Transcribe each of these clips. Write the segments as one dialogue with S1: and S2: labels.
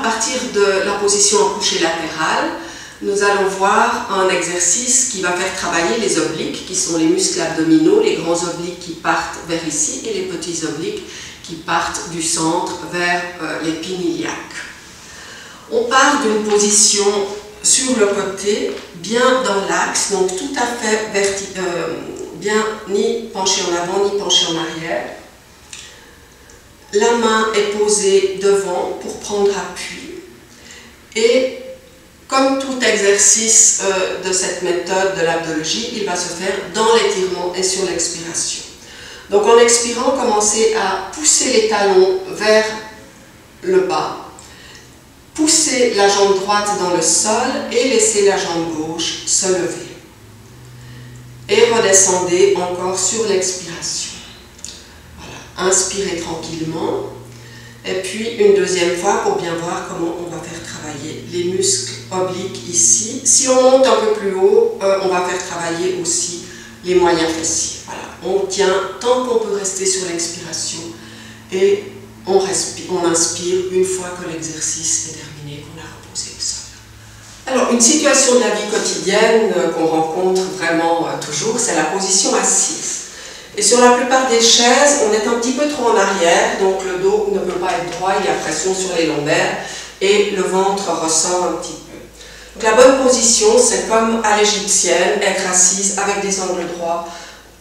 S1: à partir de la position en couché latéral, nous allons voir un exercice qui va faire travailler les obliques, qui sont les muscles abdominaux, les grands obliques qui partent vers ici et les petits obliques qui partent du centre vers l'épine iliaque. On part d'une position sur le côté, bien dans l'axe, donc tout à fait bien ni penché en avant ni penché en arrière. La main est posée devant pour prendre appui et comme tout exercice de cette méthode de l'abdologie, il va se faire dans l'étirement et sur l'expiration. Donc en expirant, commencez à pousser les talons vers le bas, poussez la jambe droite dans le sol et laissez la jambe gauche se lever. Et redescendez encore sur l'expiration. Voilà. Inspirez tranquillement. Et puis une deuxième fois pour bien voir comment on va faire travailler les muscles obliques ici. Si on monte un peu plus haut, on va faire travailler aussi les moyens fessiers. Voilà. On tient tant qu'on peut rester sur l'expiration et on inspire une fois que l'exercice est terminé, qu'on a reposé au sol. Alors une situation de la vie quotidienne qu'on rencontre vraiment toujours, c'est la position assise. Et sur la plupart des chaises, on est un petit peu trop en arrière, donc le dos ne peut pas être droit, il y a pression sur les lombaires et le ventre ressort un petit peu. Donc la bonne position, c'est comme à l'égyptienne, être assise avec des angles droits,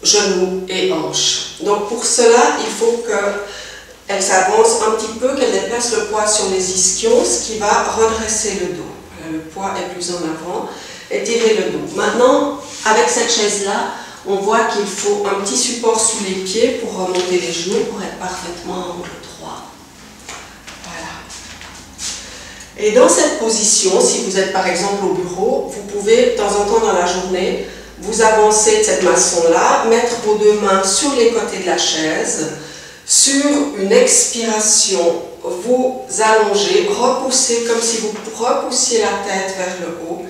S1: genoux et hanches. Donc pour cela, il faut qu'elle s'avance un petit peu, qu'elle déplace le poids sur les ischions, ce qui va redresser le dos. Voilà, le poids est plus en avant, étirer le dos. Maintenant, avec cette chaise-là, on voit qu'il faut un petit support sous les pieds pour remonter les genoux, pour être parfaitement à angle droit. Voilà. Et dans cette position, si vous êtes par exemple au bureau, vous pouvez de temps en temps dans la journée, vous avancer de cette maçon-là, mettre vos deux mains sur les côtés de la chaise, sur une expiration, vous allongez, repoussez comme si vous repoussiez la tête vers le haut,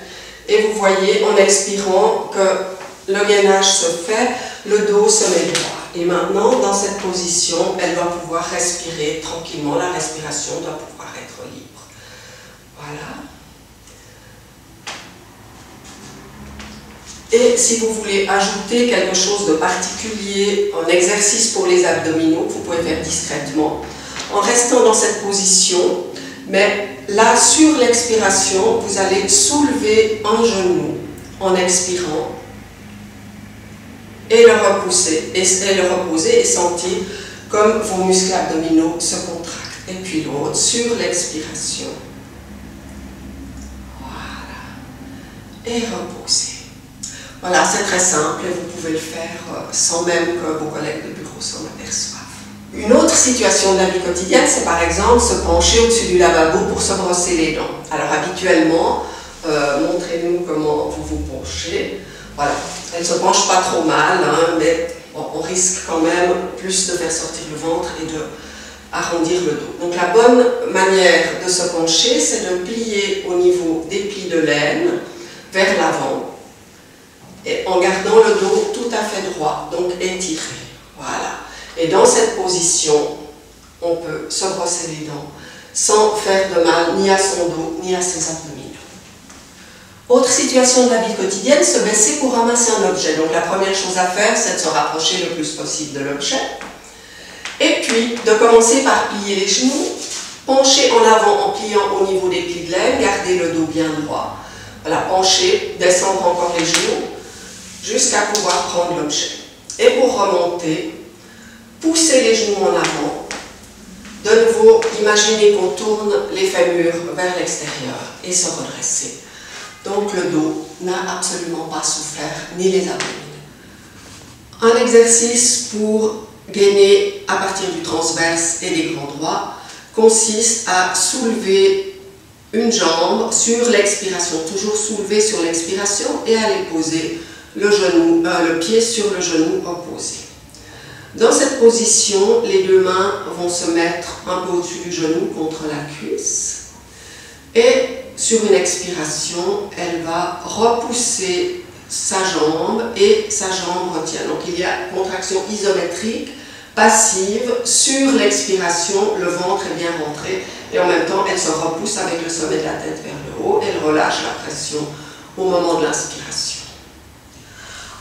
S1: et vous voyez en expirant que le gainage se fait, le dos se met droit. Et maintenant, dans cette position, elle doit pouvoir respirer tranquillement. La respiration doit pouvoir être libre. Voilà. Et si vous voulez ajouter quelque chose de particulier, un exercice pour les abdominaux, vous pouvez faire discrètement, en restant dans cette position. Mais là, sur l'expiration, vous allez soulever un genou en expirant, et le repousser, et le reposer et sentir comme vos muscles abdominaux se contractent. Et puis l'autre, sur l'expiration. Voilà. Et reposer. Voilà, c'est très simple et vous pouvez le faire sans même que vos collègues de bureau s'en aperçoivent. Une autre situation de la vie quotidienne, c'est par exemple se pencher au-dessus du lavabo pour se brosser les dents. Alors habituellement, montrez-nous comment vous vous penchez. Voilà, elle ne se penche pas trop mal, hein, mais bon, on risque quand même plus de faire sortir le ventre et de arrondir le dos. Donc la bonne manière de se pencher, c'est de plier au niveau des plis de laine vers l'avant, et en gardant le dos tout à fait droit, donc étiré. Voilà. Et dans cette position, on peut se brosser les dents sans faire de mal ni à son dos ni à ses abdominaux. Autre situation de la vie quotidienne, se baisser pour ramasser un objet. Donc la première chose à faire, c'est de se rapprocher le plus possible de l'objet. Et puis, de commencer par plier les genoux, pencher en avant en pliant au niveau des plis de laine, garder le dos bien droit. Voilà, pencher, descendre encore les genoux, jusqu'à pouvoir prendre l'objet. Et pour remonter, pousser les genoux en avant. De nouveau, imaginez qu'on tourne les fémurs vers l'extérieur et se redresser. Donc le dos n'a absolument pas souffert, ni les abdominaux. Un exercice pour gainer à partir du transverse et des grands droits consiste à soulever une jambe sur l'expiration, toujours soulever sur l'expiration et aller poser le pied sur le genou opposé. Dans cette position, les deux mains vont se mettre un peu au-dessus du genou contre la cuisse et sur une expiration, elle va repousser sa jambe et sa jambe retient. Donc il y a une contraction isométrique, passive. Sur l'expiration, le ventre est bien rentré et en même temps elle se repousse avec le sommet de la tête vers le haut, elle relâche la pression au moment de l'inspiration.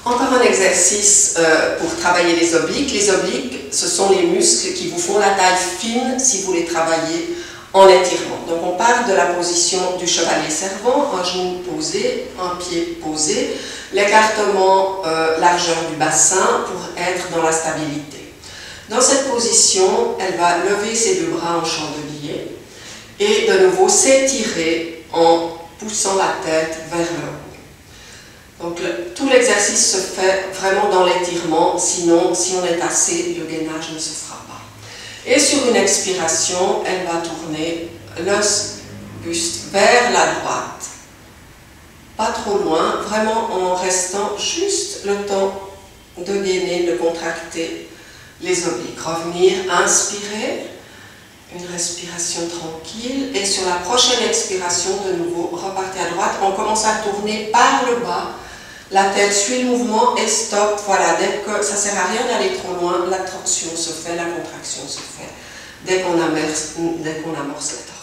S1: Encore un exercice pour travailler les obliques. Les obliques, ce sont les muscles qui vous font la taille fine si vous les travaillez en étirement. Donc on part de la position du chevalier servant, un genou posé, un pied posé, l'écartement largeur du bassin pour être dans la stabilité. Dans cette position, elle va lever ses deux bras en chandelier et de nouveau s'étirer en poussant la tête vers le haut. Donc tout l'exercice se fait vraiment dans l'étirement, sinon si on est assez, le gainage ne se fera pas. Et sur une expiration, elle va tourner le buste vers la droite, pas trop loin, vraiment en restant juste le temps de gainer, de contracter les obliques. Revenir, inspirer, une respiration tranquille, et sur la prochaine expiration, de nouveau, repartez à droite. On commence à tourner par le bas. La tête suit le mouvement et stop. Voilà, dès que ça ne sert à rien d'aller trop loin, la torsion se fait, la contraction se fait dès qu'on amorce la torsion.